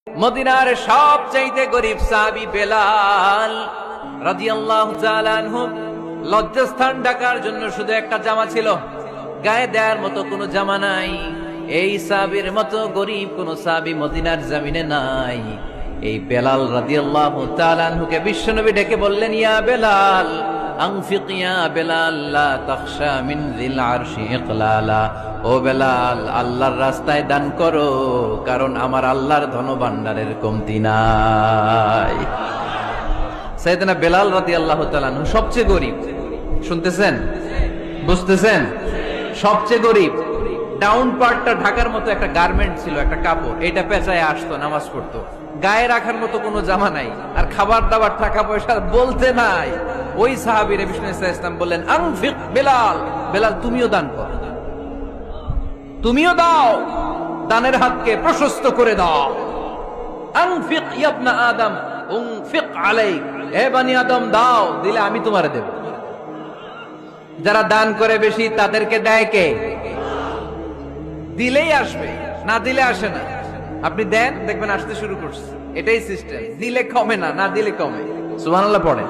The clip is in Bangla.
মদিনার সবচাইতে গরিব সাহাবী বেলাল রাদিয়াল্লাহু তাআলা আনহু লজ্জাস্থান ঢাকার জন্য শুধু একটা জামা ছিল, গায়ে দেওয়ার মতো কোনো জামা নাই। এই সাহাবীর মতো গরিব কোন সাহাবী মদিনার জমিনে নাই। এই বেলাল রাদিয়াল্লাহু তাআলা আনহুকে বিশ্বনবী ডেকে বললেন, ইয়া বেলাল আনফিক ইয়া বেলাল লা তাখশা মিন যিল আরশি ইকলালা। ও বেলাল, আল্লাহর রাস্তায় দান করো, কারণ আমার আল্লাহর ধনভাণ্ডারের কমতি নাই। সাইয়েদনা বেলাল রাদিয়াল্লাহু তাআলা আনহু সবচেয়ে গরিব। শুনতেছেন, বুঝতেছেন? সবচেয়ে গরিব। ডাউন পার্টটা ঢাকার মতো একটা গার্মেন্ট ছিল, একটা কাপড়, এটা পেঁচায় আসতো, নামাজ পড়তো। গায়ে রাখার মতো কোনো জামা নাই, আর খাবার দাবার টাকা পয়সা বলতে নাই। ওই সাহাবীর বিষ্ণু ইসলাম বললেন, আনফিক বেলাল, বেলাল তুমিও দান কর, তুমিও দাও, দানের হাতকে প্রশস্ত করে দাও। আনফিক ইয়া ইবনা আদম উনফিক আলাইক, হে বনি আদম দাও, দিলে আমি তোমারে দেব। যারা দান করে বেশি তাদেরকে দেয় কে? দিলেই আসবে, না দিলে আসে না। আপনি দেন, দেখবেন আসতে শুরু করছে। এটাই সিস্টেম। দিলে কমে না, না দিলে কমে। সুবহানাল্লাহ পড়েন।